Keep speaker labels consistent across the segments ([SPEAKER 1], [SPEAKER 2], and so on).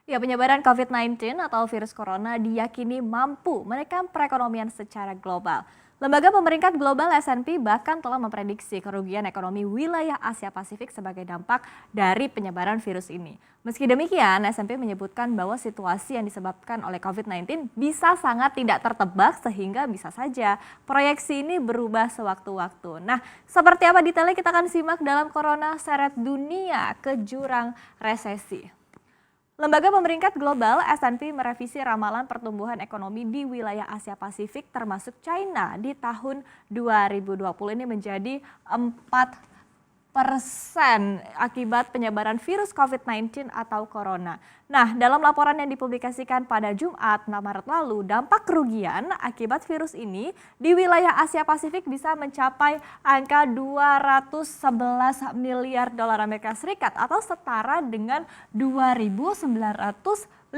[SPEAKER 1] Ya, penyebaran COVID-19 atau virus corona diyakini mampu menekan perekonomian secara global. Lembaga pemeringkat global S&P bahkan telah memprediksi kerugian ekonomi wilayah Asia Pasifik sebagai dampak dari penyebaran virus ini. Meski demikian, S&P menyebutkan bahwa situasi yang disebabkan oleh COVID-19 bisa sangat tidak tertebak sehingga bisa saja proyeksi ini berubah sewaktu-waktu. Nah, seperti apa detailnya kita akan simak dalam Corona Seret Dunia ke Jurang Resesi. Lembaga pemeringkat global S&P merevisi ramalan pertumbuhan ekonomi di wilayah Asia Pasifik termasuk China di tahun 2020 ini menjadi 4% akibat penyebaran virus COVID-19 atau corona. Nah, dalam laporan yang dipublikasikan pada Jumat 6 Maret lalu, dampak kerugian akibat virus ini di wilayah Asia Pasifik bisa mencapai angka 211 miliar dolar Amerika Serikat atau setara dengan 2.954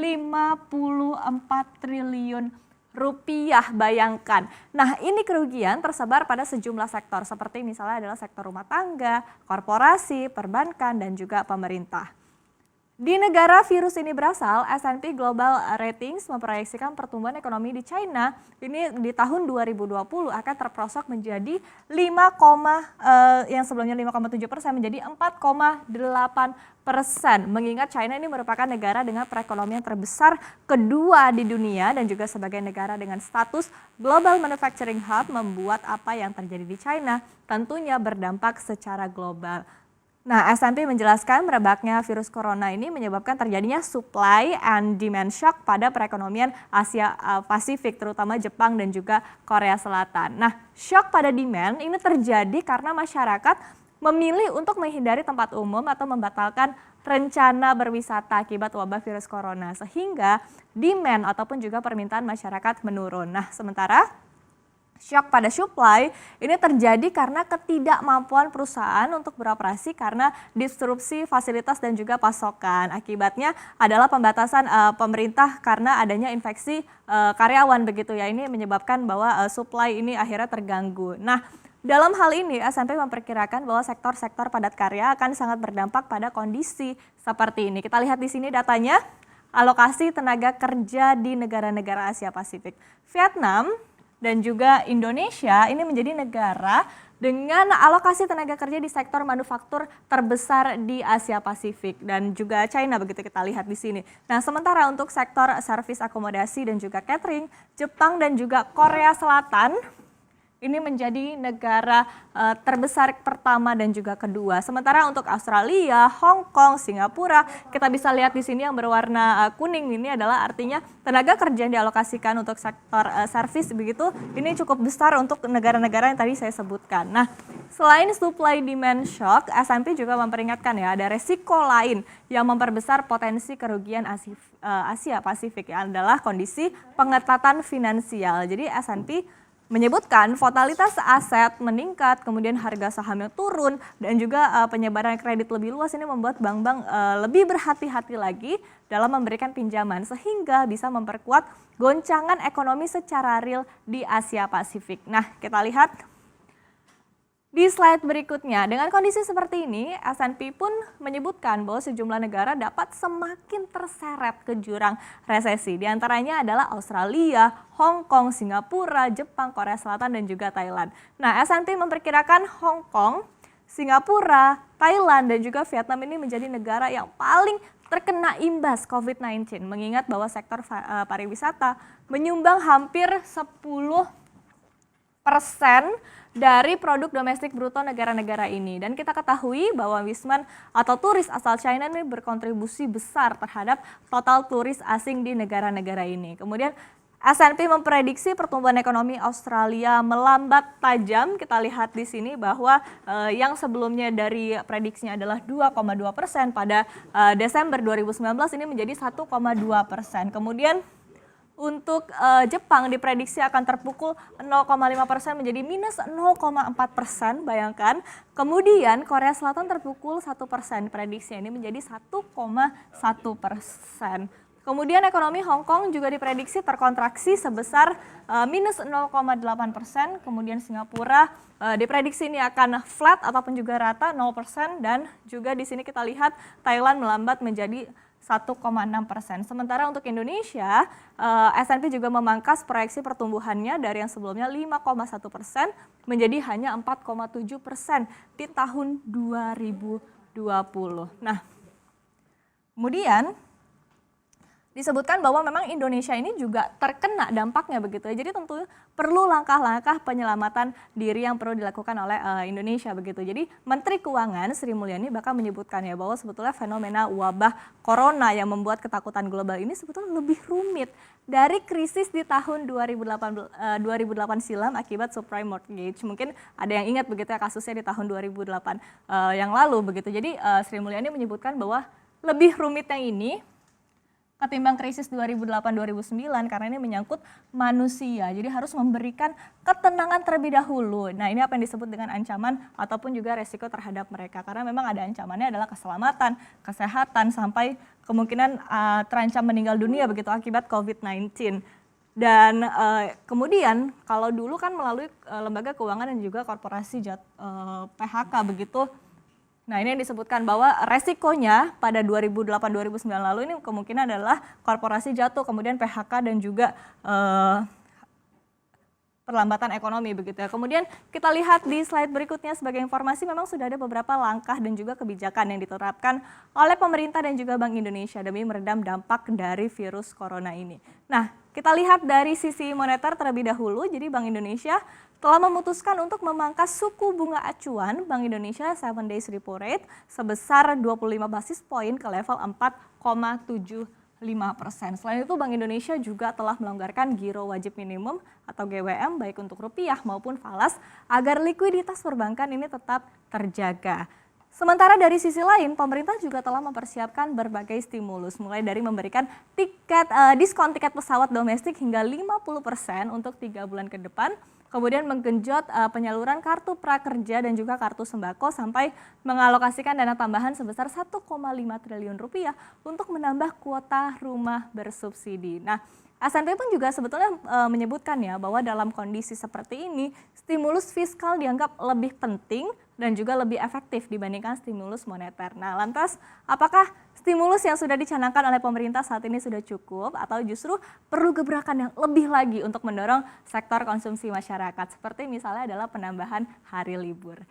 [SPEAKER 1] triliun rupiah, bayangkan. Nah, ini kerugian tersebar pada sejumlah sektor seperti misalnya adalah sektor rumah tangga, korporasi, perbankan, dan juga pemerintah. Di negara virus ini berasal, S&P Global Ratings memproyeksikan pertumbuhan ekonomi di China ini di tahun 2020 akan terprosok menjadi yang sebelumnya 5,7% menjadi 4,8%. Mengingat China ini merupakan negara dengan perekonomian terbesar kedua di dunia dan juga sebagai negara dengan status Global Manufacturing Hub membuat apa yang terjadi di China tentunya berdampak secara global. Nah, S&P menjelaskan merebaknya virus corona ini menyebabkan terjadinya supply and demand shock pada perekonomian Asia Pasifik, terutama Jepang dan juga Korea Selatan. Nah, shock pada demand ini terjadi karena masyarakat memilih untuk menghindari tempat umum atau membatalkan rencana berwisata akibat wabah virus corona, sehingga demand ataupun juga permintaan masyarakat menurun. Nah, sementara shock pada supply ini terjadi karena ketidakmampuan perusahaan untuk beroperasi karena disrupsi fasilitas dan juga pasokan. Akibatnya adalah pembatasan pemerintah karena adanya infeksi karyawan begitu ya. Ini menyebabkan bahwa supply ini akhirnya terganggu. Nah, dalam hal ini S&P memperkirakan bahwa sektor-sektor padat karya akan sangat berdampak pada kondisi seperti ini. Kita lihat di sini datanya, alokasi tenaga kerja di negara-negara Asia Pasifik. Vietnam dan juga Indonesia ini menjadi negara dengan alokasi tenaga kerja di sektor manufaktur terbesar di Asia Pasifik dan juga China begitu kita lihat di sini. Nah, sementara untuk sektor servis akomodasi dan juga catering, Jepang dan juga Korea Selatan ini menjadi negara terbesar pertama dan juga kedua. Sementara untuk Australia, Hong Kong, Singapura, kita bisa lihat di sini yang berwarna kuning ini adalah artinya tenaga kerja yang dialokasikan untuk sektor servis begitu. Ini cukup besar untuk negara-negara yang tadi saya sebutkan. Nah, selain supply demand shock, S&P juga memperingatkan ya ada resiko lain yang memperbesar potensi kerugian Asia Pasifik ya, adalah kondisi pengetatan finansial. Jadi S&P menyebutkan volatilitas aset meningkat, kemudian harga saham yang turun, dan juga penyebaran kredit lebih luas ini membuat bank-bank lebih berhati-hati lagi dalam memberikan pinjaman sehingga bisa memperkuat goncangan ekonomi secara real di Asia Pasifik. Nah, kita lihat di slide berikutnya, dengan kondisi seperti ini, S&P pun menyebutkan bahwa sejumlah negara dapat semakin terseret ke jurang resesi. Di antaranya adalah Australia, Hong Kong, Singapura, Jepang, Korea Selatan, dan juga Thailand. Nah, S&P memperkirakan Hong Kong, Singapura, Thailand, dan juga Vietnam ini menjadi negara yang paling terkena imbas COVID-19, mengingat bahwa sektor pariwisata menyumbang hampir 10% dari produk domestik bruto negara-negara ini. Dan kita ketahui bahwa wisman atau turis asal China ini berkontribusi besar terhadap total turis asing di negara-negara ini. Kemudian S&P memprediksi pertumbuhan ekonomi Australia melambat tajam. Kita lihat di sini bahwa yang sebelumnya dari prediksinya adalah 2,2% pada Desember 2019 ini menjadi 1,2%. Kemudian untuk Jepang diprediksi akan terpukul 0,5% menjadi minus 0,4%, bayangkan. Kemudian Korea Selatan terpukul 1%, prediksinya ini menjadi 1,1%. Kemudian ekonomi Hong Kong juga diprediksi terkontraksi sebesar minus 0,8%. Kemudian Singapura diprediksi ini akan flat ataupun juga rata 0%. Dan juga di sini kita lihat Thailand melambat menjadi 1,6%. Sementara untuk Indonesia, S&P juga memangkas proyeksi pertumbuhannya dari yang sebelumnya 5,1% menjadi hanya 4,7% di tahun 2020. Nah, kemudian disebutkan bahwa memang Indonesia ini juga terkena dampaknya begitu ya. Jadi tentu perlu langkah-langkah penyelamatan diri yang perlu dilakukan oleh Indonesia begitu. Jadi Menteri Keuangan Sri Mulyani bahkan menyebutkan ya bahwa sebetulnya fenomena wabah corona yang membuat ketakutan global ini sebetulnya lebih rumit dari krisis di tahun 2008 silam akibat subprime mortgage. Mungkin ada yang ingat begitu ya kasusnya di tahun 2008 yang lalu begitu. Jadi Sri Mulyani menyebutkan bahwa lebih rumit yang ini ketimbang krisis 2008-2009 karena ini menyangkut manusia. Jadi harus memberikan ketenangan terlebih dahulu. Nah, ini apa yang disebut dengan ancaman ataupun juga resiko terhadap mereka. Karena memang ada ancamannya adalah keselamatan, kesehatan, sampai kemungkinan terancam meninggal dunia begitu akibat COVID-19. Dan kemudian kalau dulu kan melalui lembaga keuangan dan juga korporasi PHK begitu. Nah, ini yang disebutkan bahwa resikonya pada 2008-2009 lalu ini kemungkinan adalah korporasi jatuh, kemudian PHK dan juga perlambatan ekonomi begitu ya. Kemudian kita lihat di slide berikutnya sebagai informasi memang sudah ada beberapa langkah dan juga kebijakan yang diterapkan oleh pemerintah dan juga Bank Indonesia demi meredam dampak dari virus corona ini. Nah, kita lihat dari sisi moneter terlebih dahulu. Jadi Bank Indonesia telah memutuskan untuk memangkas suku bunga acuan Bank Indonesia 7 days repo rate sebesar 25 basis poin ke level 4,75%. Selain itu Bank Indonesia juga telah melonggarkan giro wajib minimum atau GWM baik untuk rupiah maupun falas agar likuiditas perbankan ini tetap terjaga. Sementara dari sisi lain, pemerintah juga telah mempersiapkan berbagai stimulus, mulai dari memberikan diskon tiket pesawat domestik hingga 50% untuk 3 bulan ke depan, kemudian menggenjot penyaluran kartu prakerja dan juga kartu sembako sampai mengalokasikan dana tambahan sebesar 1,5 triliun rupiah untuk menambah kuota rumah bersubsidi. Nah, S&P pun juga sebetulnya menyebutkan ya bahwa dalam kondisi seperti ini, stimulus fiskal dianggap lebih penting dan juga lebih efektif dibandingkan stimulus moneter. Nah, lantas apakah stimulus yang sudah dicanangkan oleh pemerintah saat ini sudah cukup atau justru perlu gebrakan yang lebih lagi untuk mendorong sektor konsumsi masyarakat? Seperti misalnya adalah penambahan hari libur.